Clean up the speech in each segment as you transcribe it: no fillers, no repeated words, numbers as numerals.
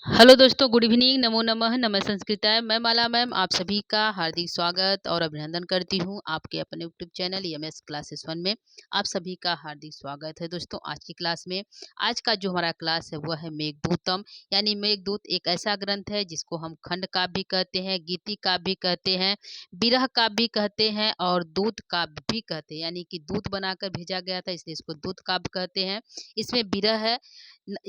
Hello दोस्तों, good evening, नमो नमः, नमः संस्कृताय। मैं माला मैम आप सभी का हार्दिक स्वागत और अभिनंदन करती हूँ आपके अपने YouTube channel EMS classes one में। आप सभी का हार्दिक स्वागत है दोस्तों आज की क्लास में। आज का जो हमारा क्लास है वह है मेघदूतम, यानी मेघदूत एक ऐसा ग्रंथ है जिसको हम खंड काव्य भी कहते हैं, गीति काव्य भी कहते हैं, विरह काव्य भी कहते हैं और दूत काव्य भी कहते हैं। यानी कि दूत बनाकर भेजा गया था इसलिए इसको दूत काव्य कहते हैं। इसमें विरह है,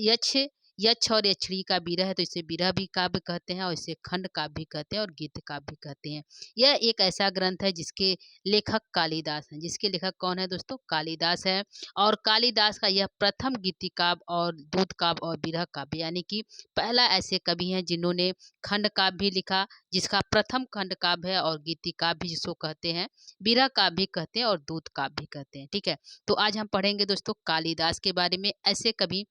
यक्ष यक्ष और यक्षिणी का विरह है तो इसे विरह भी काव्य कहते हैं और इसे खंड काव्य भी कहते हैं और गीत काव्य भी कहते हैं। यह एक ऐसा ग्रंथ है जिसके लेखक कालिदास हैं। जिसके लेखक कौन है दोस्तों? कालिदास है। और कालिदास का यह प्रथम गीति काव्य और दूत काव्य और विरह काव्य, यानी कि पहला ऐसे कवि हैं जिन्होंने खंड काव्य भी लिखा, जिसका प्रथम खंड काव्य है, और गीति काव्य भी जिसको कहते हैं, विरह काव्य भी कहते हैं और दूत काव्य भी कहते हैं। ठीक है, तो आज हम पढ़ेंगे दोस्तों कालिदास के बारे में, ऐसे कवि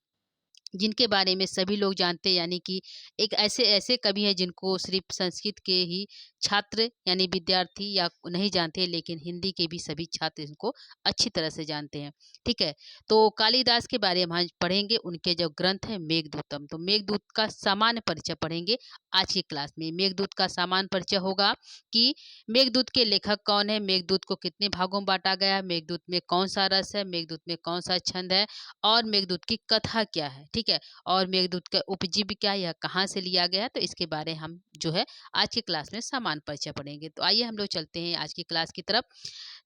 जिनके बारे में सभी लोग जानते हैं। यानी कि एक ऐसे ऐसे कवि हैं जिनको सिर्फ संस्कृत के ही छात्र यानी विद्यार्थी या नहीं जानते, लेकिन हिंदी के भी सभी छात्र इनको अच्छी तरह से जानते हैं। ठीक है, तो कालिदास के बारे में हम आज पढ़ेंगे। उनके जो ग्रंथ है मेघदूतम, तो मेघदूत का सामान्य परिचय पढ़ेंगे आज की क्लास में। मेघदूत का सामान्य परिचय होगा कि मेघदूत के लेखक कौन है, मेघदूत को कितने भागों में बांटा गया है, मेघदूत में कौन सा रस है, मेघदूत में कौन सा छंद है, और मेघदूत की कथा क्या है। ठीक है, और मेघदूत का उपजीव्य क्या है, यह कहाँ से लिया गया है, तो इसके बारे में हम जो है आज की क्लास में सामान्य परिचय पढ़ेंगे। तो आइए हम लोग चलते हैं आज की क्लास की तरफ।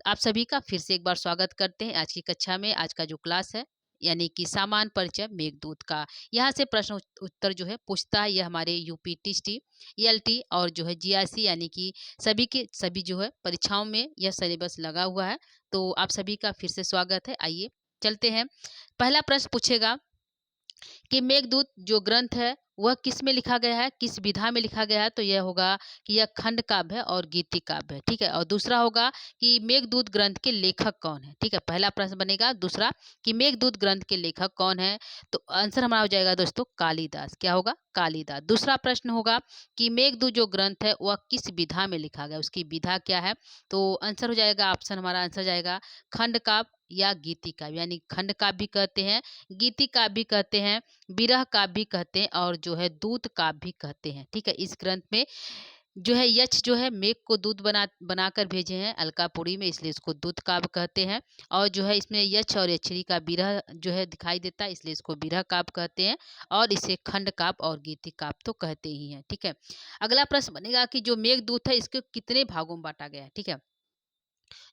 आप सभी का फिर से एक बार स्वागत करते हैं आज की कक्षा में। आज का जो क्लास है यानी कि सामान्य परिचय मेघदूत का, यहाँ से प्रश्न उत्तर जो है पूछता है। यह हमारे यूपी टीएसटी, ईएलटी और जो है जीआईसी यानी कि सभी के सभी जो है परीक्षाओं में यह सिलेबस लगा हुआ है। तो आप सभी का फिर से स्वागत है। आइए चलते हैं। पहला प्रश्न पूछेगा कि मेघदूत जो ग्रंथ है वह किस में लिखा गया है, किस विधा में लिखा गया है, तो यह होगा कि यह खंड काव्य है और गीति काव्य है। ठीक है, और दूसरा होगा कि मेघदूत ग्रंथ के लेखक कौन है। ठीक है, पहला प्रश्न बनेगा। दूसरा कि मेघदूत ग्रंथ के लेखक कौन है, तो आंसर हमारा हो जाएगा दोस्तों कालिदास। क्या होगा? कालिदास। दूसरा प्रश्न होगा कि मेघदूत जो ग्रंथ है वह किस विधा में लिखा गया, उसकी विधा क्या है, तो आंसर हो जाएगा, ऑप्शन हमारा आंसर जाएगा खंड काव्य या गीति काव्य। यानी खंड काव्य भी कहते हैं, गीति काव्य भी कहते हैं, विरह काव्य भी कहते हैं और जो है दूत काव्य भी कहते हैं। ठीक है, इस ग्रंथ में जो है यक्ष जो है मेघ को दूत बनाकर भेजे हैं अलकापुरी में, इसलिए इसको दूत काव्य कहते हैं। और जो है इसमें यक्ष और यक्षिणी का विरह जो है दिखाई देता है, इसलिए इसको विरह काव्य कहते हैं और इसे खंड काव्य और गीति काव्य तो कहते ही हैं। ठीक है, अगला प्रश्न बनेगा कि जो मेघदूत है इसके कितने भागों में बांटा गया है। ठीक है,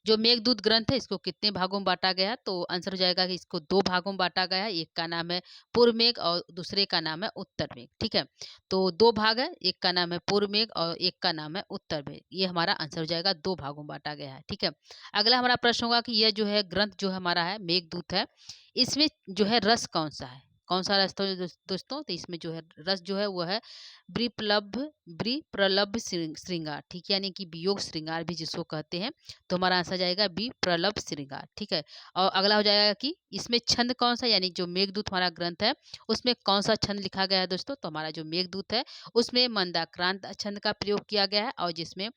जो मेघदूत ग्रंथ है इसको कितने भागों में बांटा गया, तो आंसर हो जाएगा कि इसको दो भागों में बांटा गया है। एक का नाम है पूर्व मेघ और दूसरे का नाम है उत्तर मेघ। ठीक है, तो दो भाग है, एक का नाम है पूर्व मेघ और एक का नाम है उत्तर मेघ। ये हमारा आंसर हो जाएगा, दो भागों में बांटा गया है। ठीक है, अगला हमारा प्रश्न होगा कि यह जो है ग्रंथ जो हमारा है मेघदूत है, इसमें जो है रस कौन सा है, कौन सा रस, तो दोस्तों तो इसमें जो है रस जो है वो है ब्रिप्रलभ ब्रिप्रलभ श्रृंगार। ठीक है, यानी कि वियोग श्रृंगार भी जिसको कहते हैं, तो हमारा आंसर जाएगा बी प्रलभ श्रृंगार। ठीक है, और अगला हो जाएगा कि इसमें छंद कौन सा, यानी जो मेघदूत हमारा ग्रंथ है उसमें कौन सा छंद लिखा गया है दोस्तों, तो हमारा जो मेघदूत है उसमें मंदाक्रांत छंद का प्रयोग किया गया है। और जिसमें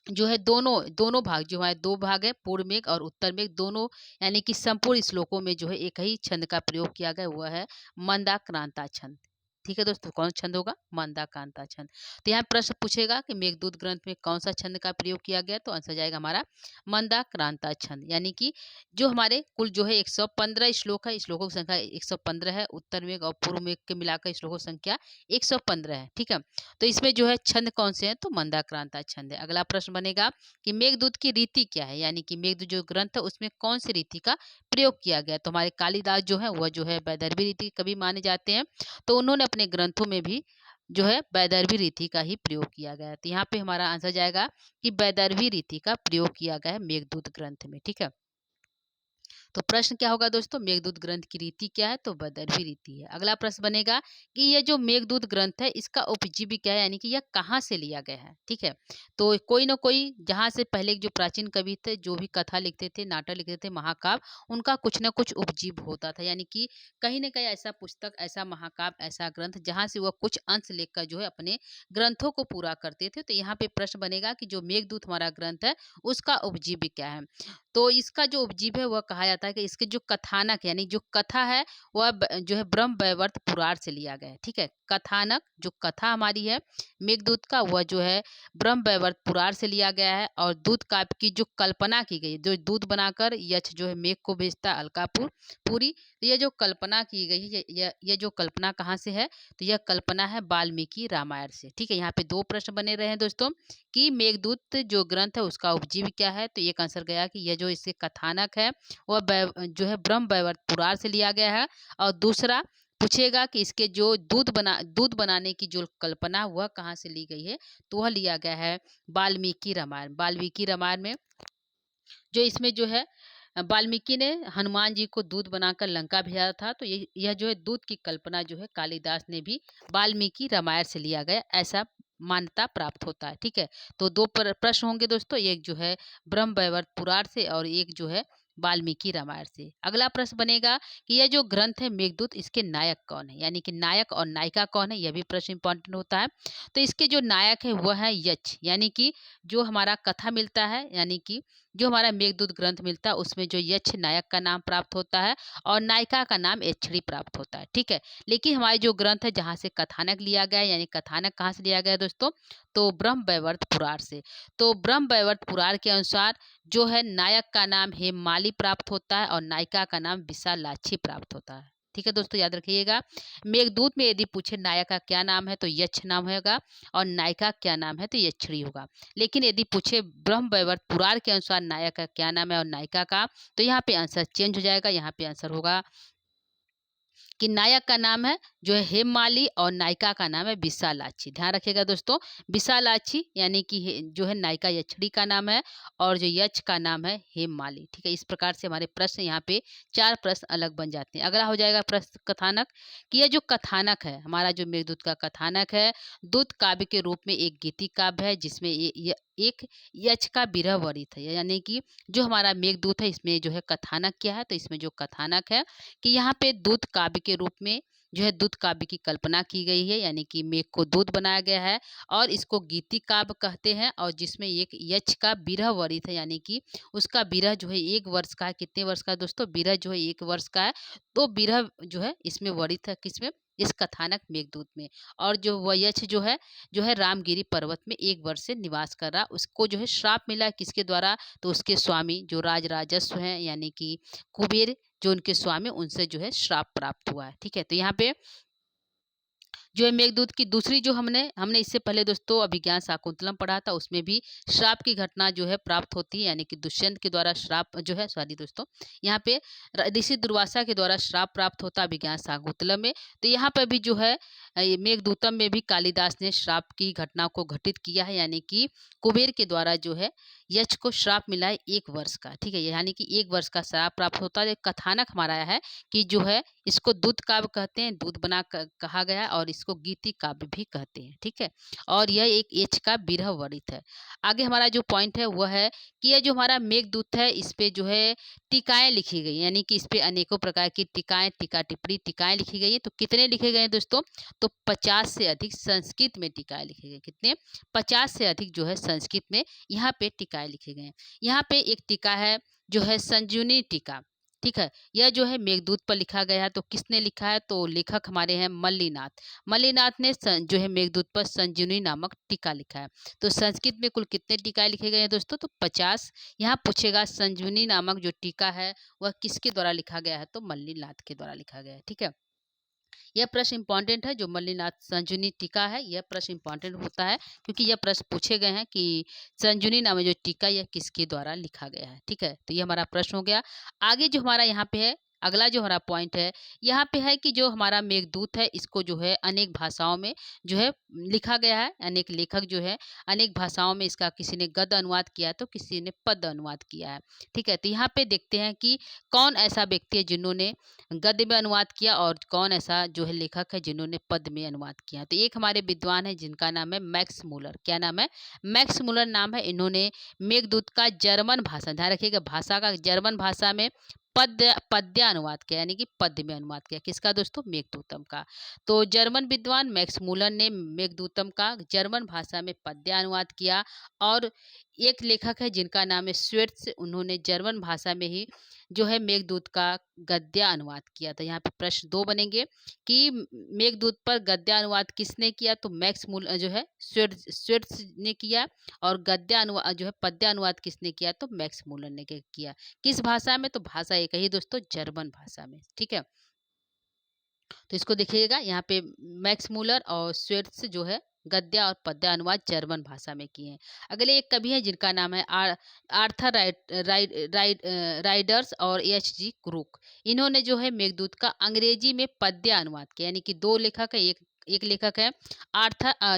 जो है दोनों दोनों भाग जो हमारे दो भाग है पूर्व मेघ और उत्तर मेघ दोनों, यानी कि संपूर्ण श्लोकों में जो है एक ही छंद का प्रयोग किया गया, वह है मंदाक्रांता छंद। ठीक है दोस्तों, कौन छंद होगा? मंदाक्रांता छंद। तो यहाँ प्रश्न पूछेगा कि मेघदूत ग्रंथ में कौन सा छंद का प्रयोग किया गया, तो आंसर जाएगा हमारा मंदाक्रांता छंद। यानी कि जो हमारे कुल जो है 115 श्लोक है, श्लोकों की संख्या 115 है, उत्तर मेघ और पूर्व मेघ के मिलाकर श्लोकों की संख्या 115 है। ठीक है, तो इसमें जो है छंद कौन से हैं, तो मंदाक्रांता छंद है। अगला प्रश्न बनेगा कि मेघदूत की रीति क्या है, यानी कि मेघदूत जो ग्रंथ है उसमें कौन सी रीति का प्रयोग किया गया, तो हमारे कालिदास जो है वह जो है वैदर्भी रीति के कवि माने जाते हैं, तो उन्होंने अपने ग्रंथों में भी जो है वैदर्भी रीति का ही प्रयोग किया गया है। तो यहाँ पे हमारा आंसर जाएगा कि वैदर्भी रीति का प्रयोग किया गया है मेघदूत ग्रंथ में। ठीक है, तो प्रश्न क्या होगा दोस्तों, मेघदूत ग्रंथ की रीति क्या है, तो वैदर्भी रीति है। अगला प्रश्न बनेगा कि यह जो मेघदूत ग्रंथ है इसका उपजीव्य क्या है, यानी कि यह कहाँ से लिया गया है। ठीक है, तो कोई ना कोई जहाँ से पहले जो प्राचीन कवि थे जो भी कथा लिखते थे, नाटक लिखते थे, महाकाव्य, उनका कुछ ना कुछ उपजीव्य होता था। यानी कि कहीं ना कहीं ऐसा पुस्तक, ऐसा महाकाव्य, ऐसा ग्रंथ जहाँ से वह कुछ अंश लेकर जो है अपने ग्रंथों को पूरा करते थे। तो यहाँ पे प्रश्न बनेगा कि जो मेघदूत हमारा ग्रंथ है उसका उपजीव्य क्या है, तो इसका जो उपजीव है वह कहा जाता है कि इसके जो कथानक यानी जो कथा है वह जो है ब्रह्मवैवर्त पुराण से लिया गया है। ठीक है, कथानक जो कथा हमारी है मेघदूत का वह जो है ब्रह्मवैवर्त पुराण से लिया गया है। और दूध काव्य की जो कल्पना की गई, जो दूध बनाकर यक्ष जो है मेघ को भेजता अलकापुर पूरी, तो ये जो कल्पना की गई है ये जो कल्पना कहाँ से है, तो यह कल्पना है वाल्मीकि रामायण से। ठीक है, यहाँ पे 2 प्रश्न बने रहे हैं दोस्तों कि मेघदूत जो ग्रंथ है उसका उपजीव क्या है, तो एक आंसर गया कि यह जो इससे कथानक है वह जो है ब्रह्मवैवर्त पुराण से लिया गया है। और दूसरा पूछेगा कि इसके जो दूध बनाने की जो कल्पना वह कहाँ से ली गई है, तो वह लिया गया है वाल्मीकि रामायण। वाल्मीकि रामायण में जो इसमें जो है वाल्मीकि ने हनुमान जी को दूध बनाकर लंका भेजा था, तो यह जो है दूध की कल्पना जो है कालिदास ने भी वाल्मीकि रामायण से लिया गया, ऐसा मान्यता प्राप्त होता है। ठीक है, तो 2 प्रश्न होंगे दोस्तों, एक जो है ब्रह्मवैवर्त पुराण से और एक जो है वाल्मीकि रामायण से। अगला प्रश्न बनेगा कि यह जो ग्रंथ है मेघदूत इसके नायक कौन है, यानी कि नायक और नायिका कौन है, यह भी प्रश्न इंपॉर्टेंट होता है। तो इसके जो नायक है वह है यक्ष, यानी कि जो हमारा कथा मिलता है, यानी कि जो हमारा मेघदूत ग्रंथ मिलता है उसमें जो यक्ष नायक का नाम प्राप्त होता है और नायिका का नाम यक्षिणी प्राप्त होता है। ठीक है, लेकिन हमारे जो ग्रंथ है जहाँ से कथानक लिया गया है, यानी कथानक कहाँ से लिया गया है दोस्तों, तो ब्रह्मवैवर्त पुराण से। तो ब्रह्मवैवर्त पुराण के अनुसार जो है नायक का नाम हेममाली प्राप्त होता है और नायिका का नाम विशालाक्षी प्राप्त होता है। ठीक है दोस्तों, याद रखिएगा। मेघदूत में यदि पूछे नायक का क्या नाम है तो यक्ष नाम होगा और नायिका क्या नाम है तो यक्षिणी होगा। लेकिन यदि पूछे ब्रह्मवैवर्त पुराण के अनुसार नायक का क्या नाम है और नायिका का, तो यहाँ पे आंसर चेंज हो जाएगा। यहाँ पे आंसर होगा कि नायक का नाम है जो है हेममाली और नायिका का नाम है विशालाक्षी। ध्यान रखिएगा दोस्तों, विशालाक्षी यानी कि जो है नायिका यक्षिणी का नाम है और जो यक्ष का नाम है हेममाली। ठीक है, इस प्रकार से हमारे प्रश्न यहाँ पे 4 प्रश्न अलग बन जाते हैं। अगला हो जाएगा प्रश्न कथानक कि यह जो कथानक है हमारा जो मेघदूत का कथानक है दूत काव्य के रूप में एक गीति काव्य है जिसमें एक यक्ष का विरह वर्णित है, यानी कि जो हमारा मेघदूत है इसमें जो है कथानक क्या है, तो इसमें जो कथानक है कि यहाँ पे दूध काव्य के रूप में जो है दूध काव्य की कल्पना की गई है, यानी कि मेघ को दूध बनाया गया है और इसको गीति काव्य कहते हैं। और जिसमें एक यक्ष का विरह वर्णित है, यानी कि उसका विरह जो है 1 वर्ष का है। कितने वर्ष का है दोस्तों, विरह जो है 1 वर्ष का है। तो विरह जो है इसमें वर्णित है, किसमें, इस कथानक मेघदूत में। और जो वह यक्ष जो है रामगिरी पर्वत में 1 वर्ष से निवास कर रहा, उसको जो है श्राप मिला किसके द्वारा, तो उसके स्वामी जो राजराजस्व हैं यानी कि कुबेर जो उनके स्वामी उनसे जो है श्राप प्राप्त हुआ है। ठीक है, तो यहाँ पे जो है मेघदूत की दूसरी जो हमने इससे पहले दोस्तों अभिज्ञान शाकुंतलम पढ़ा था, उसमें भी श्राप की घटना जो है प्राप्त होती है, यानी कि दुष्यंत के द्वारा श्राप जो है, सॉरी दोस्तों, यहाँ पे ऋषि दुर्वासा के द्वारा श्राप प्राप्त होता है अभिज्ञान शाकुंतलम में। तो यहाँ पर भी जो है ये मेघदूतम में भी कालिदास ने श्राप की घटना को घटित किया है, यानी कि कुबेर के द्वारा जो है यक्ष को श्राप मिला है 1 वर्ष का। ठीक है, यानी कि 1 वर्ष का श्राप प्राप्त होता है। कथानक हमारा है कि जो है इसको दूध काव्य कहते हैं, दूध बना कहा गया है और इसको गीति काव्य भी कहते हैं। ठीक है, और यह एक यक्ष का विरह वर्णित है। आगे हमारा जो पॉइंट है वह है कि यह जो हमारा मेघदूत है इस पे जो है टीकाएं लिखी गई, यानी कि इस पे अनेकों प्रकार की टीकाएं, टीका टिप्पणी टीकाएं लिखी गई है। तो कितने लिखे गए हैं दोस्तों, तो 50 से अधिक संस्कृत में टीकाएं लिखे गए। कितने, 50 से अधिक जो है संस्कृत में यहाँ पे टीकाएं लिखे गए हैं। यहाँ पे एक टीका है जो है संजीवनी टीका। ठीक है, यह जो है मेघदूत पर लिखा गया है। तो किसने लिखा है, तो लेखक हमारे हैं मल्लीनाथ। मल्लीनाथ ने जो है मेघदूत पर संजीवनी नामक टीका लिखा है। तो संस्कृत में कुल कितने टीकाएं लिखे गए हैं दोस्तों, तो 50। यहाँ पूछेगा संजीवनी नामक जो टीका है वह किसके द्वारा लिखा गया है, तो मल्लीनाथ के द्वारा लिखा गया है। ठीक है, यह प्रश्न इंपॉर्टेंट है, जो मल्लीनाथ संजीवनी टीका है यह प्रश्न इंपॉर्टेंट होता है क्योंकि यह प्रश्न पूछे गए हैं कि संजीवनी नाम जो टीका यह किसके द्वारा लिखा गया है। ठीक है, तो ये हमारा प्रश्न हो गया। आगे जो हमारा यहाँ पे है, अगला जो हमारा पॉइंट है यहाँ पे है कि जो हमारा मेघदूत है इसको जो है अनेक भाषाओं में जो है लिखा गया है। अनेक लेखक जो है अनेक भाषाओं में इसका किसी ने गद्य अनुवाद किया है तो किसी ने पद्य अनुवाद किया है। ठीक है, तो यहाँ पे देखते हैं कि कौन ऐसा व्यक्ति है जिन्होंने गद्य में अनुवाद किया और कौन ऐसा जो है लेखक है जिन्होंने पद्य में अनुवाद किया। तो एक हमारे विद्वान है जिनका नाम है मैक्स मूलर। क्या नाम है, मैक्स मूलर नाम है। इन्होंने मेघदूत का जर्मन भाषा, ध्यान रखिएगा भाषा का, जर्मन भाषा में पद्य अनुवाद किया, यानी कि पद्य में अनुवाद किया। किसका दोस्तों, मेघदूतम का। तो जर्मन विद्वान मैक्स मूलर ने मेघदूतम का जर्मन भाषा में पद्य अनुवाद किया और एक लेखक है जिनका नाम है स्वेट्स, उन्होंने जर्मन भाषा में ही जो है मेघदूत का गद्य अनुवाद किया था। यहाँ पे प्रश्न 2 बनेंगे कि मेघदूत पर गद्य अनुवाद किसने किया? तो मैक्स मूलर जो है स्वेट्स ने किया, और गद्य अनुवाद जो है पद्य अनुवाद किसने किया? तो मैक्स मूलर ने किया। किस भाषा में? तो भाषा एक ही दोस्तों, जर्मन भाषा में। ठीक है, तो इसको देखिएगा यहाँ पे मैक्स मूलर और स्वेट्स जो है गद्य और पद्य अनुवाद जर्मन भाषा में किए हैं। अगले एक कवि हैं जिनका नाम है आर्थर राइडर्स और एच जी क्रूक। इन्होंने जो है मेघदूत का अंग्रेजी में पद्य अनुवाद किया, यानी कि 2 लेखक है, एक एक लेखक है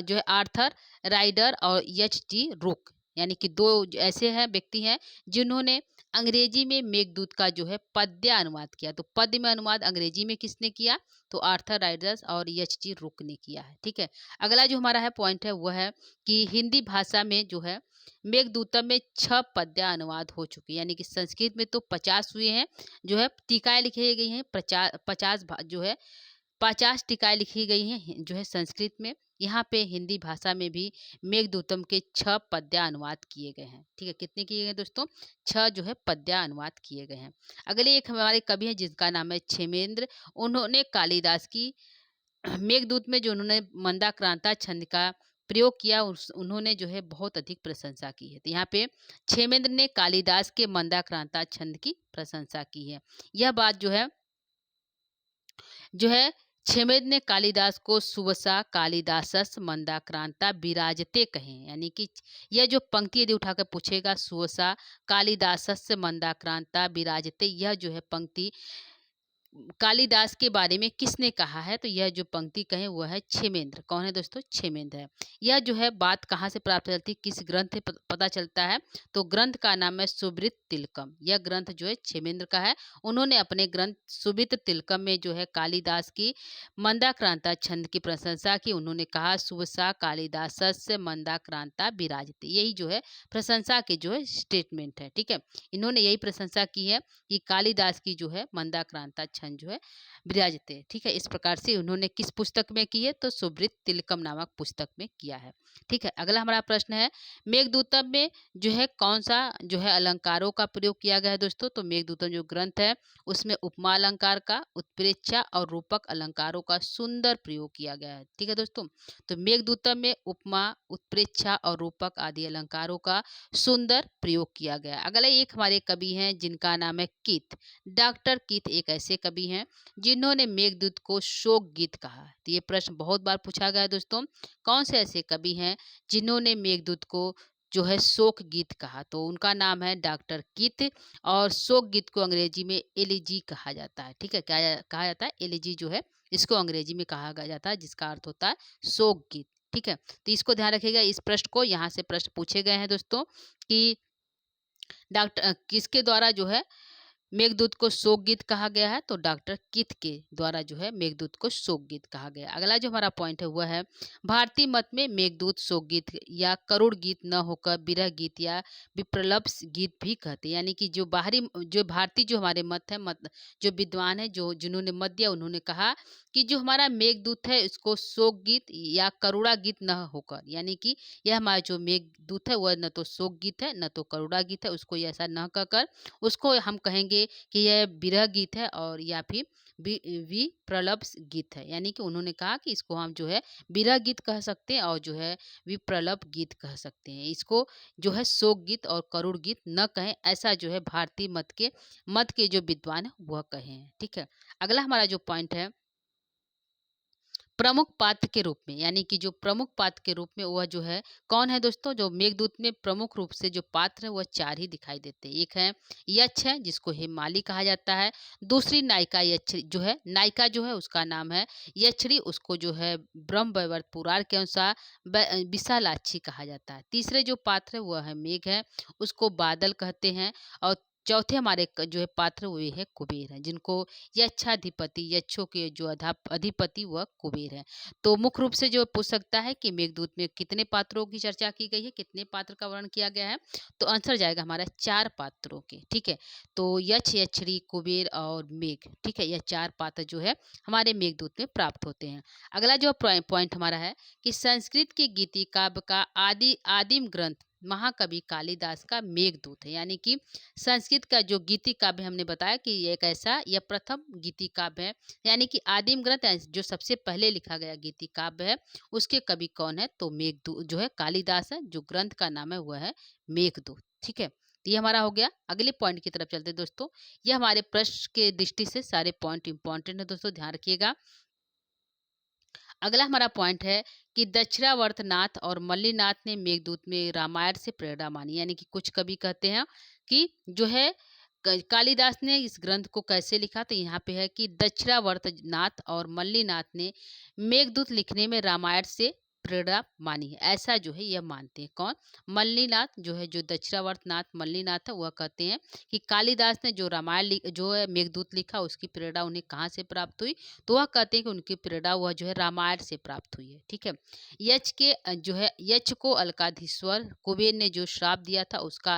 जो है आर्थर राइडर और एच जी रूक, यानी कि 2 ऐसे हैं व्यक्ति हैं जिन्होंने अंग्रेजी में मेघदूत का जो है पद्य अनुवाद किया। तो पद्य में अनुवाद अंग्रेजी में किसने किया? तो आर्थर राइडर्स और एच जी रुक ने किया है। ठीक है, अगला जो हमारा है पॉइंट है वह है कि हिंदी भाषा में जो है मेघदूतम में 6 पद्य अनुवाद हो चुके हैं, यानी कि संस्कृत में तो 50 हुए हैं, जो है टीकाएं लिखी गई हैं 50 जो है 50 टीकाएं लिखी गई हैं जो है संस्कृत में। यहाँ पे हिंदी भाषा में भी मेघदूतम के 6 पद्य अनुवाद किए गए हैं। ठीक है, कितने किए गए दोस्तों? 6 जो है पद्य अनुवाद किए गए हैं। अगले एक हमारे कवि हैं जिसका नाम है क्षेमेंद्र। उन्होंने कालिदास की मेघदूत में जो उन्होंने मंदाक्रांता छंद का प्रयोग किया, उन्होंने जो है बहुत अधिक प्रशंसा की है। तो यहाँ पे क्षेमेंद्र ने कालिदास के मंदाक्रांता छंद की प्रशंसा की है। यह बात जो है क्षेमेंद्र ने कालिदास को सुवसा कालिदासस मंदाक्रांता विराजते कहे, यानी कि यह जो पंक्ति यदि उठाकर पूछेगा सुवसा कालिदासस मंदाक्रांता विराजते, यह जो है पंक्ति कालिदास के बारे में किसने कहा है? तो यह जो पंक्ति कहे वह है क्षेमेंद्र। कौन है दोस्तों? क्षेमेंद्र है। यह जो है बात कहाँ से प्राप्त चलती, किस ग्रंथ से पता चलता है? तो ग्रंथ का नाम है सुवृत तिलकम। यह ग्रंथ जो है क्षेमेंद्र का है। उन्होंने अपने ग्रंथ सुवृत तिलकम में जो है कालिदास की मंदाक्रांता छंद की प्रशंसा की। उन्होंने कहा सुवसा कालिदासस्य मंदाक्रांता विराजते, यही जो है प्रशंसा के जो है स्टेटमेंट है। ठीक है, इन्होंने यही प्रशंसा की है कि कालिदास की जो है मंदाक्रांता छंद जो है विराजते। ठीक है, इस प्रकार से उन्होंने किस पुस्तक में की है? तो सुवृत तिलकम नामक पुस्तक में किया है। ठीक है, अगला हमारा प्रश्न है मेघदूतम में जो है कौन सा जो है अलंकारों का प्रयोग किया गया है दोस्तों? तो मेघदूतम जो ग्रंथ है उसमें उपमा अलंकार का, उत्प्रेक्षा और रूपक अलंकारों का सुंदर प्रयोग किया गया है। ठीक है दोस्तों, तो मेघदूतम में उपमा, उत्प्रेक्षा और रूपक आदि अलंकारों का सुंदर प्रयोग किया गया। अगला एक हमारे कवि हैं जिनका नाम है कीथ। डॉक्टर कीथ एक ऐसे कवि हैं जिन्होंने मेघदूत को शोक गीत कहा। तो ये प्रश्न बहुत बार पूछा गया है दोस्तों, कौन से ऐसे कवि हैं जिन्होंने मेघदूत को जो है शोक गीत कहा? तो उनका नाम है डॉक्टर कीथ, और शोक गीत को अंग्रेजी में एलिजी कहा जाता है। ठीक है, क्या कहा जाता है? एलिजी जो है इसको अंग्रेजी में कहा जाता है, जिसका अर्थ होता है शोक गीत। ठीक है, तो इसको ध्यान रखिएगा। इस प्रश्न को यहाँ से प्रश्न पूछे गए हैं दोस्तों कि डॉक्टर किसके द्वारा जो है मेघदूत को शोक गीत कहा गया है? तो डॉक्टर कीथ के द्वारा जो है मेघदूत को शोक गीत कहा गया। अगला जो हमारा पॉइंट है वह है भारतीय मत में मेघदूत शोक गीत या करुण गीत न होकर विरह गीत या विप्रलभ गीत भी कहते हैं, यानी कि जो बाहरी जो भारतीय जो हमारे मत है, मत जो विद्वान है जो जिन्होंने मत दिया, उन्होंने कहा कि जो हमारा मेघदूत है इसको शोक गीत या करुणा गीत न होकर, यानी कि यह हमारा जो मेघदूत है वह न तो शोक गीत है न तो करुणा गीत है, उसको ऐसा न कहकर उसको हम कहेंगे कि यह विरह गीत है और या फिर विप्रलभ गीत है। यानी कि उन्होंने कहा कि इसको हम जो है विरह गीत कह सकते हैं और जो है विप्रलभ गीत कह सकते हैं। इसको जो है शोक गीत और करुण गीत न कहें, ऐसा जो है भारतीय मत के जो विद्वान है वह कहे हैं। ठीक है, अगला हमारा जो पॉइंट है प्रमुख पात्र के रूप में, यानी कि जो प्रमुख पात्र के रूप में वह जो है कौन है दोस्तों? जो मेघदूत में प्रमुख रूप से जो पात्र है वह 4 ही दिखाई देते हैं। एक है यक्ष है जिसको हेमाली कहा जाता है। दूसरी नायिका यक्षी जो है, नायिका जो है उसका नाम है यक्षिणी, उसको जो है ब्रह्म वैवर्त पुराण के अनुसार विशालाक्षी कहा जाता है। तीसरे जो पात्र है वह है मेघ है, उसको बादल कहते हैं। और चौथे हमारे जो है पात्र वे है कुबेर है, जिनको यक्षाधिपति यक्षों के जो अधिपति वह कुबेर है। तो मुख्य रूप से जो पूछ सकता है कि मेघदूत में कितने पात्रों की चर्चा की गई है, कितने पात्र का वर्णन किया गया है? तो आंसर जाएगा हमारा 4 पात्रों के। ठीक है, तो यक्ष, यक्षिणी, कुबेर और मेघ। ठीक है, यह 4 पात्र जो है हमारे मेघदूत में प्राप्त होते हैं। अगला जो पॉइंट हमारा है कि संस्कृत के गीति काव्य का आदिम ग्रंथ महाकवि कालिदास का मेघदूत है। यानी कि संस्कृत का जो गीति काव्य हमने बताया कि ये एक ऐसा यह प्रथम गीति काव्य है, यानी कि आदिम ग्रंथ जो सबसे पहले लिखा गया गीति काव्य है, उसके कवि कौन है? तो मेघदूत जो है कालिदास है। जो ग्रंथ का नाम है वह है मेघदूत। ठीक है, तो ये हमारा हो गया। अगले पॉइंट की तरफ चलते हैं दोस्तों। ये हमारे प्रश्न के दृष्टि से सारे पॉइंट इंपॉर्टेंट है दोस्तों, ध्यान रखिएगा। अगला हमारा पॉइंट है कि दक्षिणावर्तनाथ और मल्लीनाथ ने मेघदूत में रामायण से प्रेरणा मानी। यानी कि कुछ कवि कहते हैं कि जो है कालिदास ने इस ग्रंथ को कैसे लिखा, तो यहाँ पे है कि दक्षिणावर्तनाथ और मल्लीनाथ ने मेघदूत लिखने में रामायण से प्रेरणा मानी है। ऐसा जो है यह मानते हैं कौन? मल्लीनाथ जो है, जो दक्षिणावर्तनाथ मल्लीनाथ है, वह कहते हैं कि कालिदास ने जो रामायण जो है मेघदूत लिखा, उसकी प्रेरणा उन्हें कहाँ से प्राप्त हुई? तो वह कहते हैं कि उनकी प्रेरणा वह जो है रामायण से प्राप्त हुई है। ठीक है, जो है यक्ष को अलकाधीश्वर कुबेर ने जो श्राप दिया था, उसका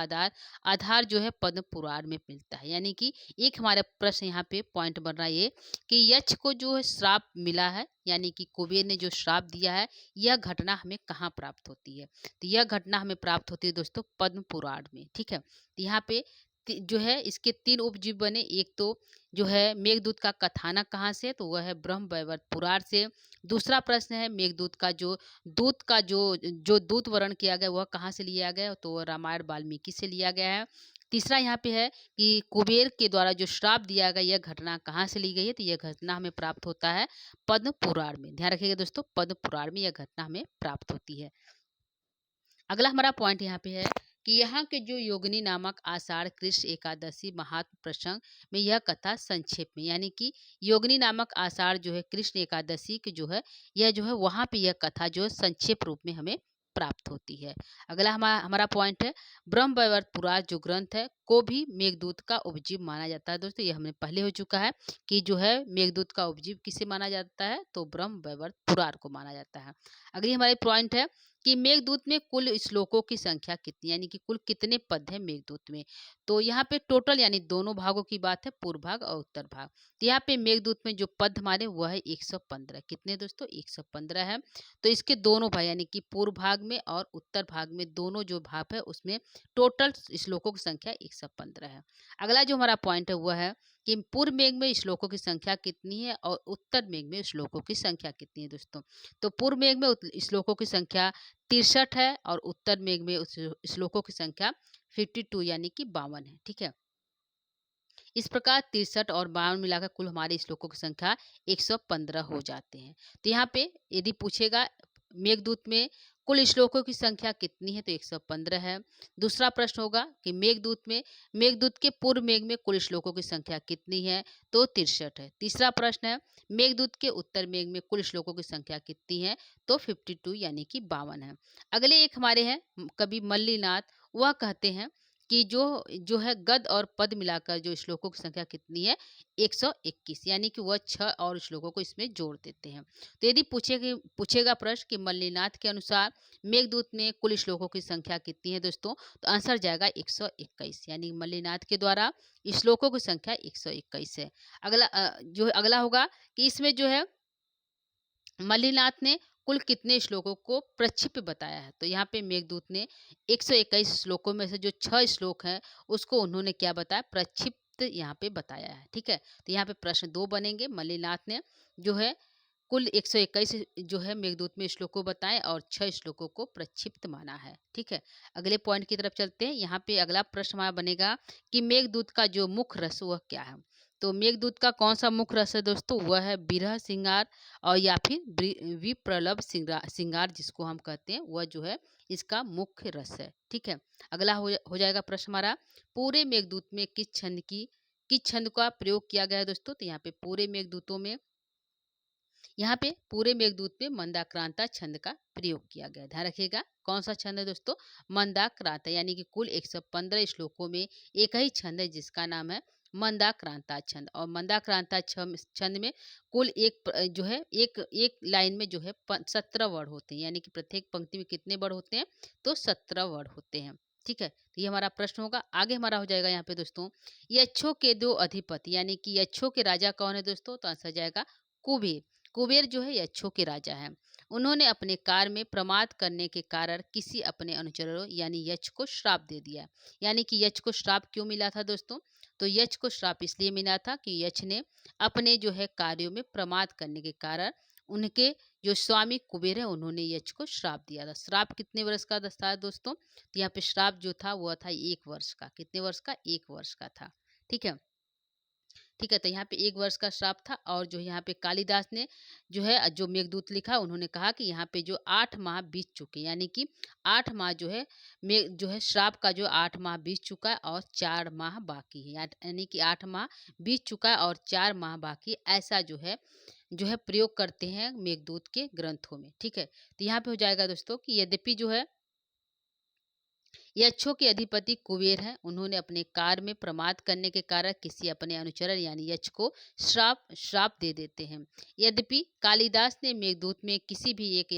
आधार जो है पद्म पुराण में मिलता है। यानी कि एक हमारा प्रश्न यहाँ पे पॉइंट बन रहा है ये कि यक्ष को जो है श्राप मिला है, यानी कि कुबेर ने जो श्राप दिया है, यह घटना हमें कहाँ प्राप्त होती है? तो यह घटना हमें प्राप्त होती है दोस्तों पद्म पुराण में। ठीक है, तो यहाँ पे जो है इसके 3 उपजीव बने। एक तो जो है मेघदूत का कथानक कहाँ से है? तो वह है ब्रह्म वैवर्त पुराण से। दूसरा प्रश्न है मेघदूत का जो दूत वर्ण किया गया, वह कहाँ से लिया गया? तो वह रामायण वाल्मीकि से लिया गया है। तीसरा यहाँ पे है कि कुबेर के द्वारा जो श्राप दिया गया, यह घटना कहाँ से ली गई है? तो यह घटना हमें प्राप्त होता है पद्म पुराण में। ध्यान रखिएगा दोस्तों, पद्म पुराण में यह घटना हमें प्राप्त होती है। अगला हमारा पॉइंट यहाँ पे है कि यहाँ के जो योगिनी नामक आषाढ़ कृष्ण एकादशी महात्म प्रसंग में यह कथा संक्षेप में, यानी कि योगिनी नामक आषाढ़ जो है कृष्ण एकादशी की जो है, यह जो है वहाँ पे यह कथा जो है संक्षेप रूप में हमें प्राप्त होती है। अगला हमारा पॉइंट है ब्रह्म वैवर्त पुराण जो ग्रंथ है को भी मेघदूत का उपजीव माना जाता है। दोस्तों, ये हमें पहले हो चुका है कि जो है मेघदूत का उपजीव किसे माना जाता है? तो ब्रह्म वैवर्त पुराण को माना जाता है। अगली हमारी पॉइंट है कि मेघदूत में कुल श्लोकों की संख्या कितनी, यानी कि कुल कितने पद है मेघदूत में? तो यहाँ पे टोटल यानी दोनों भागों की बात है, पूर्व भाग और उत्तर भाग। तो यहाँ पे मेघदूत में जो पद हमारे वह है 115। कितने दोस्तों? 115 है। तो इसके दोनों भाग यानी कि पूर्व भाग में और उत्तर भाग में दोनों जो भाग है उसमें टोटल श्लोकों की संख्या 115 है। अगला जो हमारा पॉइंट है वह है कि पूर्व मेघ में श्लोकों की संख्या कितनी है और उत्तर मेघ में श्लोकों की संख्या कितनी है दोस्तों? तो पूर्व मेघ में श्लोकों की संख्या 63 है और उत्तर मेघ में उस श्लोकों की संख्या 52 यानी कि 52 है। ठीक है, इस प्रकार 63 और 52 मिलाकर कुल हमारे श्लोकों की संख्या 115 हो जाते हैं। तो यहाँ पे यदि पूछेगा मेघदूत में कुल श्लोकों की संख्या कितनी है, तो 115 है। दूसरा प्रश्न होगा कि मेघदूत के पूर्व मेघ में कुल श्लोकों की संख्या कितनी है, तो 63 है। तीसरा प्रश्न है मेघदूत के उत्तर मेघ में कुल श्लोकों की संख्या कितनी है, तो 52 यानी कि 52 है। अगले एक हमारे हैं कवि मल्लीनाथ, वह कहते हैं कि जो है गद और पद मिलाकर जो श्लोकों की संख्या कितनी है, 121, यानी कि वह 6 और श्लोकों को इसमें जोड़ देते हैं। तो यदि पूछेगा प्रश्न कि मल्लीनाथ के अनुसार मेघदूत में कुल श्लोकों की संख्या कितनी है दोस्तों, तो आंसर जाएगा 121, यानी मल्लीनाथ के द्वारा श्लोकों की संख्या 121 है। अगला होगा कि इसमें जो है मल्लीनाथ ने कुल कितने श्लोकों को प्रक्षिप्त बताया है, तो यहाँ पे मेघदूत ने 121 श्लोकों में से जो 6 श्लोक हैं उसको उन्होंने क्या बताया? प्रक्षिप्त यहाँ पे बताया है। ठीक है, तो यहाँ पे प्रश्न 2 बनेंगे। मल्लीनाथ ने जो है कुल 121 जो है मेघदूत में श्लोकों बताएं और 6 श्लोकों को प्रक्षिप्त माना है। ठीक है, अगले पॉइंट की तरफ चलते हैं। यहाँ पे अगला प्रश्न हमारा बनेगा कि मेघदूत का जो मुख्य रस वह क्या है? तो मेघदूत का कौन सा मुख्य रस है दोस्तों? वह है विरह श्रृंगार और या फिर विप्रलभ श्रृंगार जिसको हम कहते हैं, वह जो है इसका मुख्य रस है। ठीक है, अगला हो जाएगा प्रश्न हमारा पूरे मेघदूत में किस छंद का प्रयोग किया गया है दोस्तों? तो यहाँ पे पूरे मेघदूत में मंदाक्रांता छंद का प्रयोग किया गया है। ध्यान रखिएगा कौन सा छंद है दोस्तों? मंदाक्रांता, यानी कि कुल 115 श्लोकों में एक ही छंद है जिसका नाम है मंदाक्रांता छंद। और मंदाक्रांता छंद में कुल जो है एक लाइन में जो है 17 वर्ड होते हैं, यानी कि प्रत्येक पंक्ति में कितने वर्ड होते हैं? तो 17 वर्ड होते हैं। ठीक है, तो ये हमारा प्रश्न होगा। आगे हमारा हो जाएगा यहाँ पे दोस्तों यक्षों के 2 अधिपति, यानी कि यक्षों के राजा कौन है दोस्तों? तो आंसर जाएगा कुबेर। कुबेर जो है यक्षों के राजा हैं उन्होंने अपने कार्य में प्रमाद करने के कारण किसी अपने अनुचरों यानी यक्ष को श्राप दे दिया। यानी कि यक्ष को श्राप क्यों मिला था दोस्तों? तो यक्ष को श्राप इसलिए मिला था कि यक्ष ने अपने जो है कार्यों में प्रमाद करने के कारण उनके जो स्वामी कुबेर है उन्होंने यक्ष को श्राप दिया था। श्राप कितने वर्ष का था दोस्तों? तो यहाँ पे श्राप जो था वह था 1 वर्ष का। कितने वर्ष का? 1 वर्ष का था। ठीक है। ठीक है, तो यहाँ पे 1 वर्ष का श्राप था और जो यहाँ पे कालिदास ने जो है जो मेघदूत लिखा उन्होंने कहा कि यहाँ पे जो 8 माह बीत चुके यानी कि 8 माह जो है जो है श्राप का जो 8 माह बीत चुका है और 4 माह बाकी है। यानी कि 8 माह बीत चुका है और 4 माह बाकी, ऐसा जो है प्रयोग करते हैं मेघदूत के ग्रंथों में। ठीक है, तो यहाँ पे हो जाएगा दोस्तों कि यद्यपि जो है यक्षों के अधिपति कुबेर हैं, उन्होंने अपने कार्य में प्रमाद करने के कारण किसी अपने अनुचर यानी यक्ष को श्राप दे देते हैं। यद्यपि कालिदास ने मेघदूत में किसी भी एक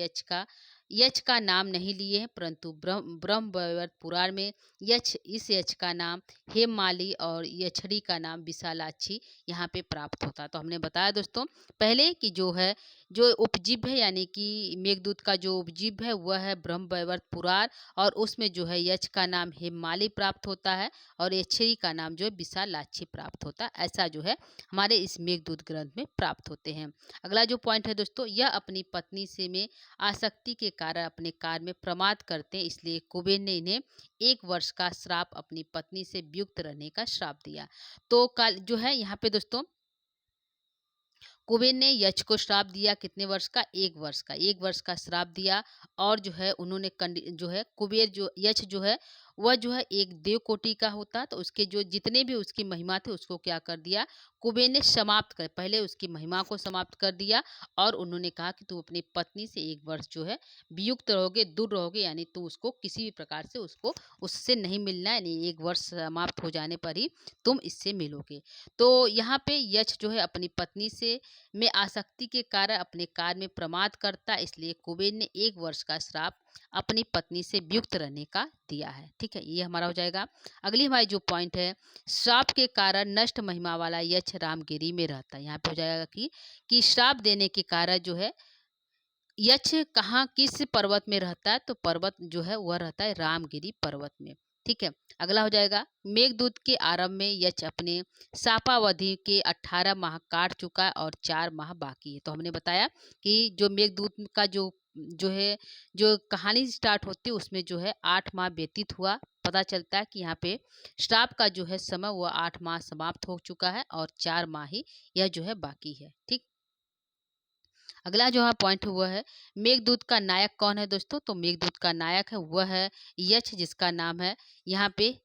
यक्ष का नाम नहीं लिए हैं, परंतु ब्रह्मवैवर्त पुराण में इस यक्ष का नाम हेममाली और यक्षरी का नाम विशालाक्षी यहाँ पे प्राप्त होता है। तो हमने बताया दोस्तों पहले कि जो उपजीव है यानी कि मेघदूत का जो उपजीव है वह है ब्रह्मवैवर्त पुराण और उसमें जो है यक्ष का नाम हेममाली प्राप्त होता है और यक्षरी का नाम जो है विशालाक्षी प्राप्त होता है। ऐसा जो है हमारे इस मेघदूत ग्रंथ में प्राप्त होते हैं। अगला जो पॉइंट है दोस्तों, यह अपनी पत्नी से में आसक्ति के कारण अपने कार्य में प्रमाद करते हैं, इसलिए कुबेर ने इन्हें 1 वर्ष का श्राप अपनी पत्नी से वियुक्त रहने का श्राप दिया। तो काल जो है यहाँ पे दोस्तों कुबेर ने यक्ष को श्राप दिया कितने वर्ष का? 1 वर्ष का। 1 वर्ष का श्राप दिया और जो है उन्होंने जो है कुबेर जो यक्ष जो है वह जो है एक देव कोटि का होता, तो उसके जो जितने भी उसकी महिमा थे उसको क्या कर दिया कुबेर ने समाप्त कर, पहले उसकी महिमा को समाप्त कर दिया और उन्होंने कहा कि तुम अपनी पत्नी से 1 वर्ष जो है वियुक्त रहोगे, दूर रहोगे, यानी तुम उसको किसी भी प्रकार से उससे नहीं मिलना है, यानी 1 वर्ष समाप्त हो जाने पर ही तुम इससे मिलोगे। तो यहाँ पे यक्ष जो है अपनी पत्नी से में आसक्ति के कारण अपने कार्य में प्रमाद करता, इसलिए कुबेर ने 1 वर्ष का श्राप अपनी पत्नी से वियुक्त रहने का दिया है। ठीक है, ये हमारा हो जाएगा। अगली हमारी जो पॉइंट है, श्राप के कारण नष्ट महिमा वाला यक्ष रामगिरी में रहता है। यहाँ पे हो जाएगा कि श्राप देने के कारण जो है यक्ष कहाँ किस पर्वत में रहता है? तो पर्वत जो है वह रहता है रामगिरी पर्वत में। ठीक है, अगला हो जाएगा मेघदूत के आरंभ में यक्ष अपने शापावधि के 18 माह काट चुका है और 4 माह बाकी है। तो हमने बताया कि जो मेघदूत का जो कहानी स्टार्ट होती है उसमें जो है 8 माह व्यतीत हुआ। पता चलता है कि यहाँ पे श्राप का जो है समय वह 8 माह समाप्त हो चुका है और 4 माह ही यह जो है बाकी है। ठीक, अगला जो है पॉइंट हुआ है मेघदूत का नायक कौन है दोस्तों? तो मेघदूत का नायक है वह है यक्ष, जिसका नाम है यहाँ पे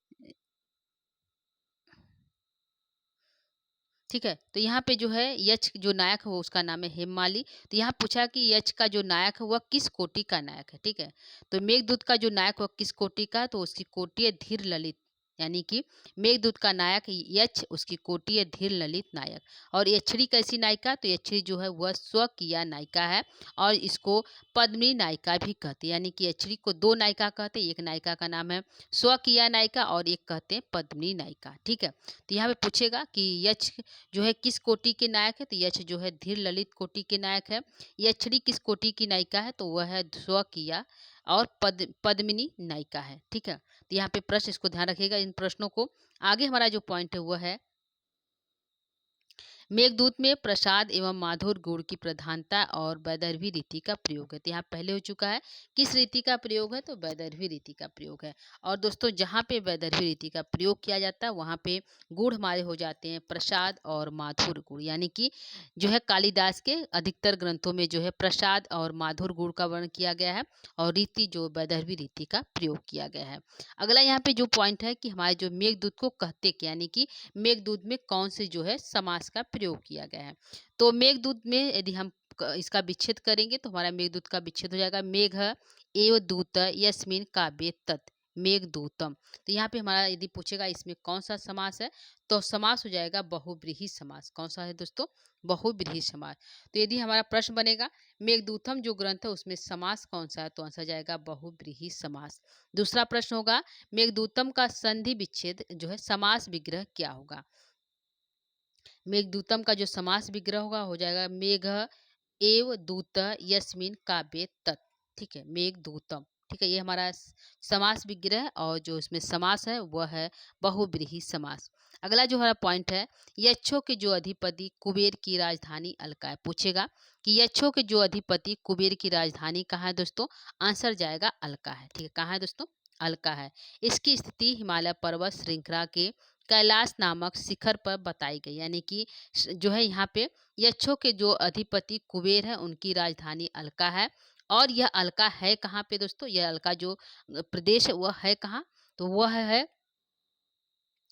ठीक है, तो यहाँ पे जो है यक्ष जो नायक है वो उसका नाम है हेममाली। तो यहाँ पूछा कि यक्ष का जो नायक है वह किस कोटि का नायक है। ठीक है, तो मेघदूत का जो नायक वह किस कोटि का है? तो उसकी कोटि है धीर ललित, यानी कि मेघदूत का नायक यक्ष, उसकी कोटि है धीर ललित नायक। और यक्षरी कैसी नायिका? तो यक्षरी जो है वह स्वकीया नायिका है और इसको पद्मिनी नायिका भी कहते हैं, यानी कि यक्षरी को 2 नायिका कहते हैं, एक नायिका का नाम है स्वकीया नायिका और एक कहते हैं पद्मिनी नायिका। ठीक है, तो यहाँ पे पूछेगा कि यक्ष जो है किस कोटि के नायक है? तो यक्ष जो है धीर ललित कोटि के नायक है। यक्षरी किस कोटि की नायिका है? तो वह है स्वकीया और पद्मिनी नायिका है। ठीक है, तो यहाँ पे प्रश्न, इसको ध्यान रखिएगा इन प्रश्नों को। आगे हमारा जो पॉइंट है वह है मेघदूत में प्रसाद एवं माधुर गुण की प्रधानता और वैदर्भी रीति का प्रयोग है। तो यहाँ पहले हो चुका है किस रीति का प्रयोग है? तो वैदर्भी रीति का प्रयोग है। और दोस्तों जहाँ पे वैदर्भी रीति का प्रयोग किया जाता है वहाँ पे गुण हमारे हो जाते हैं प्रसाद और माधुर गुण, यानी कि जो है कालिदास के अधिकतर ग्रंथों में जो है प्रसाद और माधुर गुण का वर्णन किया गया है और रीति जो वैदर्भी रीति का प्रयोग किया गया है। अगला यहाँ पे जो पॉइंट है कि हमारे जो मेघदूत को कहते क्या, यानी कि मेघदूत में कौन से जो है समास का प्रयोग किया गया है? तो मेघदूत में यदि हम इसका विच्छेद करेंगे तो हमारा मेघदूत का विच्छेद हो जाएगा मेघ एव दूत यस्मिन काव्ये तत् मेघदूतम। तो यहाँ पे हमारा यदि पूछेगा इसमें कौन सा समास है, तो समास हो जाएगा बहुब्रीहि समास। कौन सा है दोस्तों? बहुब्रीहि समास। तो यदि हमारा प्रश्न बनेगा मेघदूतम जो ग्रंथ है उसमें समास कौन सा है, तो आंसर जाएगा बहुब्रीहि समास। दूसरा प्रश्न होगा मेघदूतम का संधि विच्छेद जो है समास विग्रह क्या होगा? मेघदूतम का जो समास विग्रह होगा हो जाएगा मेघ एव दूत यस्मिन काव्ये तत्। ठीक है, मेघदूतम। ठीक है, ये हमारा समास विग्रह और जो इसमें समास है वह है बहुब्रीहि समास। अगला जो हमारा पॉइंट है, यक्षों के जो अधिपति कुबेर की राजधानी अलका है। पूछेगा कि यक्षों के जो अधिपति कुबेर की राजधानी कहाँ है दोस्तों? आंसर जाएगा अलका है। ठीक है, कहाँ है दोस्तों? अलका है। इसकी स्थिति हिमालय पर्वत श्रृंखला के कैलाश नामक शिखर पर बताई गई। यानी कि जो है यहाँ पे यक्षों के जो अधिपति कुबेर है उनकी राजधानी अलका है। और यह अलका है कहाँ पे दोस्तों? यह अलका जो प्रदेश है वह है कहाँ? तो वह है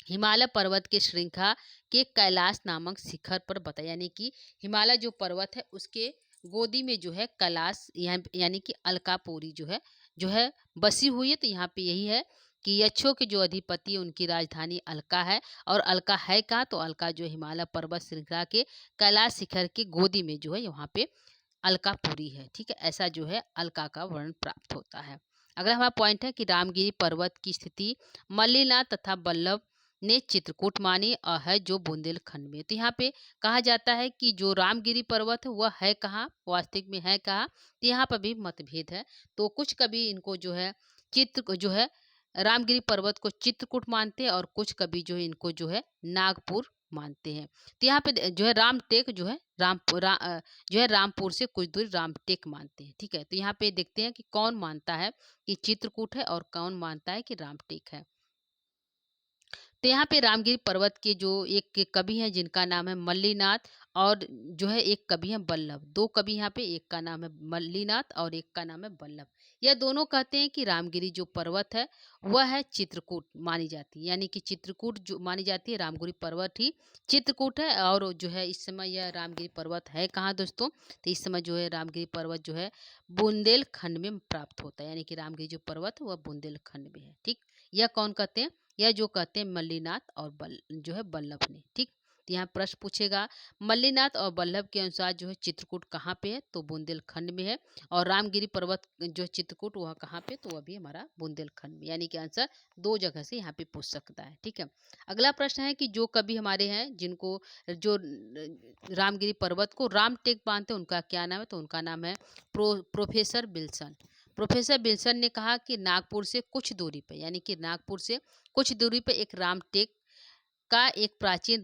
हिमालय पर्वत के श्रृंखला के कैलाश नामक शिखर पर बताया। यानी कि हिमालय जो पर्वत है उसके गोदी में जो है कैलाश यानी कि अलकापुरी जो है बसी हुई है। तो यहाँ पे यही है कि यक्षों के जो अधिपति उनकी राजधानी अलका है। और अलका है कहाँ? तो अलका जो हिमालय पर्वत श्रृंखला के कैलाश शिखर की गोदी में जो है वहाँ पे अलकापुरी है। ठीक है, ऐसा जो है अलका का वर्णन प्राप्त होता है। अगला हमारा पॉइंट है कि रामगिरी पर्वत की स्थिति मल्लीनाथ तथा बल्लभ ने चित्रकूट मानी और है जो बुंदेलखंड में। तो यहाँ पे कहा जाता है कि जो रामगिरी पर्वत है वह है कहाँ, वास्तविक में है कहाँ? तो यहाँ पर भी मतभेद है। तो कुछ कवि इनको जो है जो है रामगिरी पर्वत को चित्रकूट मानते हैं और कुछ कवि जो है इनको जो है नागपुर मानते हैं। तो यहाँ पे जो है रामटेक जो है जो है रामपुर से कुछ दूर रामटेक मानते हैं। ठीक है, तो यहाँ पे देखते हैं कि कौन मानता है कि चित्रकूट है और कौन मानता है कि रामटेक है। तो यहाँ पे रामगिरी पर्वत के जो एक कवि हैं जिनका नाम है मल्लीनाथ और जो है एक कवि है बल्लभ। दो कवि यहाँ पे, एक का नाम है मल्लीनाथ और एक का नाम है बल्लभ। यह दोनों कहते हैं कि रामगिरी जो पर्वत है वह है चित्रकूट मानी जाती है। यानी कि चित्रकूट जो मानी जाती है, रामगिरी पर्वत ही चित्रकूट है। और जो है इस समय यह रामगिरी पर्वत है कहाँ दोस्तों? तो इस समय जो है रामगिरी पर्वत जो है बुंदेलखंड में प्राप्त होता है। यानी कि रामगिरी जो पर्वत है वह बुंदेलखंड में है। ठीक, यह कौन कहते हैं? यह जो कहते हैं मल्लीनाथ और जो है बल्लभ ने। ठीक, तो यहाँ प्रश्न पूछेगा मल्लीनाथ और बल्लभ के अनुसार जो है चित्रकूट कहाँ पे है? तो बुंदेलखंड में है। और रामगिरी पर्वत जो है चित्रकूट वह कहाँ पे? तो वह भी हमारा बुंदेलखंड में। यानी कि आंसर दो जगह से यहाँ पे पूछ सकता है। ठीक है, अगला प्रश्न है कि जो कवि हमारे हैं जिनको जो रामगिरी पर्वत को रामटेक मानते हैं उनका क्या नाम है? तो उनका नाम है प्रोफेसर बिल्सन। प्रोफेसर बिल्सन ने कहा कि नागपुर से कुछ दूरी पे, यानी कि नागपुर से कुछ दूरी पे एक रामटेक का एक प्राचीन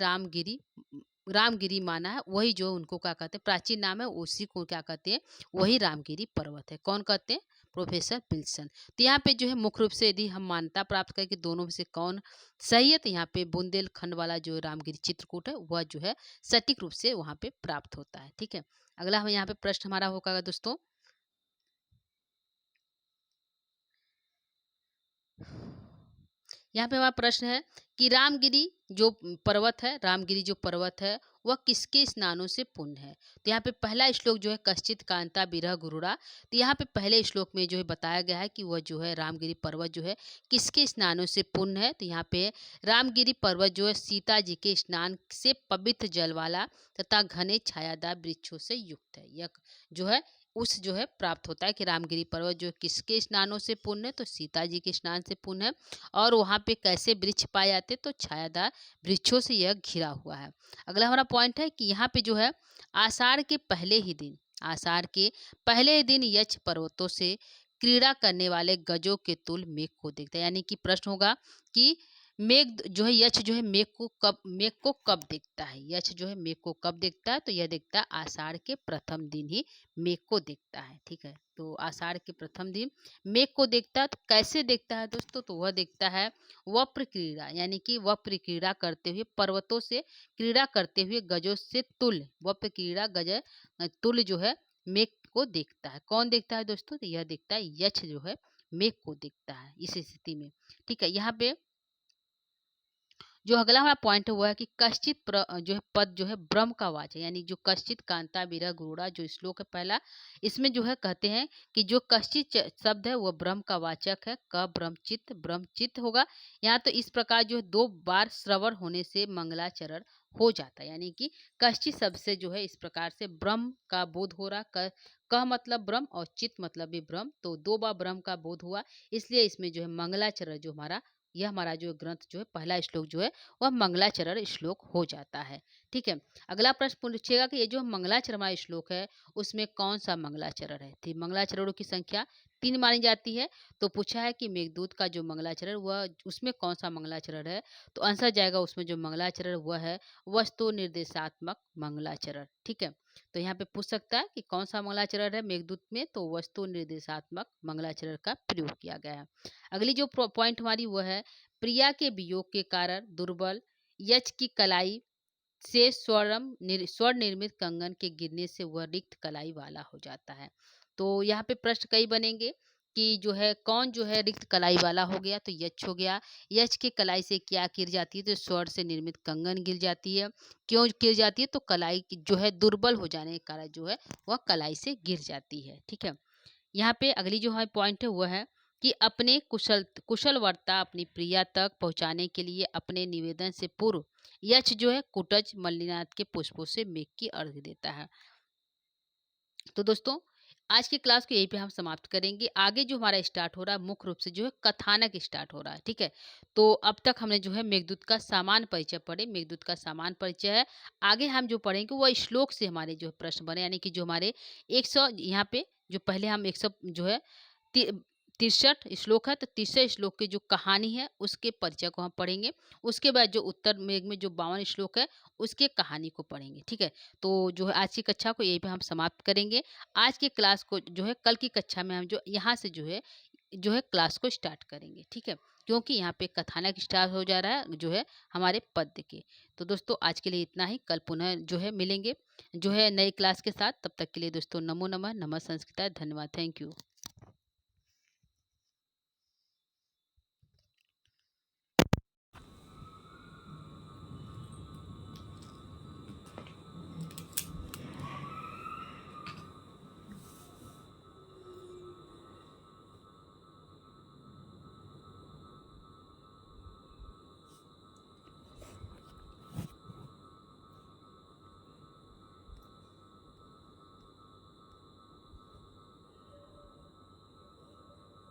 रामगिरी माना है। वही जो उनको क्या कहते हैं, प्राचीन नाम है, उसी को क्या कहते हैं, वही रामगिरी पर्वत है। कौन कहते हैं? Professor Bilson. तो यहाँ पे जो है मुख्य रूप से यदि हम मान्यता प्राप्त करें कि दोनों में से कौन सही है, तो यहाँ पे बुंदेलखंड वाला जो रामगिरी चित्रकूट है वह जो है सटीक रूप से वहाँ पे प्राप्त होता है। ठीक है, अगला हम यहाँ पे प्रश्न हमारा होगा दोस्तों, यहाँ पे हमारा प्रश्न है कि रामगिरी जो पर्वत है वह किसके स्नानों से पुण्य है? तो यहाँ पे पहला श्लोक जो है कश्चित कांता विरह गुरुड़ा। तो यहाँ पे पहले श्लोक में जो है बताया गया है कि वह जो है रामगिरी पर्वत जो है किसके स्नानों से पुण्य है? तो यहाँ पे रामगिरी पर्वत जो है सीता जी के स्नान से पवित्र जल वाला तथा घने छायादार वृक्षों से युक्त है। यह जो है उस जो है प्राप्त होता है कि रामगिरी पर्वत जो किसके स्नानों से पुण्य है? तो सीता जी के स्नान से पुण्य है। और वहाँ पे कैसे वृक्ष पाए जाते हैं? तो छायादार वृक्षों से यह घिरा हुआ है। अगला हमारा पॉइंट है कि यहाँ पे जो है आषाढ़ के पहले ही दिन यक्ष पर्वतों से क्रीड़ा करने वाले गजों के तुल मेघ को देखता है। यानी कि प्रश्न होगा कि मेघ जो है यक्ष जो है मेघ को कब देखता है? यक्ष जो है मेघ को कब देखता है? तो यह देखता है आषाढ़ के प्रथम दिन ही मेघ को देखता है। ठीक है, तो आषाढ़ के प्रथम दिन मेघ को देखता है। तो कैसे देखता है दोस्तों? तो वह देखता है वप्र क्रीड़ा, यानी कि वप्र क्रीड़ा करते हुए, पर्वतों से क्रीड़ा करते हुए गजों से तुल्य वप्र क्रीड़ा गज तुल्य जो है मेघ को देखता है। कौन देखता है दोस्तों? तो यह देखता है यक्ष जो है मेघ को देखता है इस स्थिति में। ठीक है, यहाँ पे जो अगला हमारा पॉइंट है वो है कि जो है पद जो है ब्रह्म का वाच है। यानी जो कश्चित कांता विरह गुरुड़ा जो श्लोक है पहला, इसमें जो है कहते हैं कि जो कश्चित शब्द है वह ब्रह्म का वाचक है। क ब्रह्मचित्त होगा। यहाँ तो इस प्रकार जो है दो बार श्रवण होने से मंगलाचरण हो जाता है। यानी कि कश्चित शब्द से जो है इस प्रकार से ब्रह्म का बोध हो रहा। कह मतलब ब्रह्म और चित्त मतलब भी ब्रह्म, तो दो बार ब्रह्म का बोध हुआ, इसलिए इसमें जो है मंगलाचरण जो हमारा यह हमारा जो ग्रंथ जो है पहला श्लोक जो है वह मंगलाचरण श्लोक हो जाता है। ठीक है। अगला प्रश्न पूछेगा कि ये जो मंगलाचरण हमारा श्लोक है उसमें कौन सा मंगलाचरण है। तो मंगलाचरणों की संख्या 3 मानी जाती है। तो पूछा है कि मेघदूत का जो मंगलाचरण वह उसमें कौन सा मंगलाचरण है। तो आंसर जाएगा उसमें जो मंगलाचरण वह है वस्तु निर्देशात्मक मंगलाचरण। ठीक है। तो यहाँ पे पूछ सकता है कि कौन सा मंगलाचरण है मेघदूत में। तो वस्तु निर्देशात्मक मंगलाचरण का प्रयोग किया गया है। अगली जो पॉइंट हमारी वह है प्रिया के वियोग के कारण दुर्बल यक्ष की कलाई से स्वर निर्मित कंगन के गिरने से वह रिक्त कलाई वाला हो जाता है। तो यहाँ पे प्रश्न कई बनेंगे कि जो है कौन जो है रिक्त कलाई वाला हो गया। तो यक्ष हो गया। यक्ष की कलाई से क्या गिर जाती है। तो स्वर से निर्मित कंगन गिर जाती है। क्यों गिर जाती है। तो कलाई की जो है दुर्बल हो जाने के कारण जो है वह कलाई से गिर जाती है। ठीक है। यहाँ पे अगली जो है पॉइंट है वह है कि अपने कुशल वार्ता अपनी प्रिया तक पहुंचाने के लिए अपने निवेदन से पूर्व यक्ष जो है कुटज मल्लिनाथ के पुष्पों से मेघ की अर्घ देता है। तो दोस्तों आज की क्लास को यहीं पे हम समाप्त करेंगे। आगे जो हमारा स्टार्ट हो रहा है मुख्य रूप से जो है कथानक स्टार्ट हो रहा है। ठीक है। तो अब तक हमने जो है मेघदूत का सामान्य परिचय पढ़े। मेघदूत का सामान्य परिचय है। आगे हम जो पढ़ेंगे वह श्लोक से हमारे जो प्रश्न बने यानी कि जो हमारे 100 यहाँ पे जो पहले हम 100 जो है 63 श्लोक है। तो 30 श्लोक की जो कहानी है उसके परिचय को हम पढ़ेंगे। उसके बाद जो उत्तर मेघ में जो 52 श्लोक है उसके कहानी को पढ़ेंगे। ठीक है। तो जो है आज की कक्षा को यहीं पे हम समाप्त करेंगे। आज की क्लास को जो है कल की कक्षा में हम जो यहाँ से जो है क्लास को स्टार्ट करेंगे। ठीक है। क्योंकि यहाँ पे कथानक स्टार्ट हो जा रहा है जो है हमारे पद्य के। तो दोस्तों आज के लिए इतना ही। कल पुनः जो है मिलेंगे जो है नई क्लास के साथ। तब तक के लिए दोस्तों नमो नमः। नमः संस्कृत। धन्यवाद। Thank you.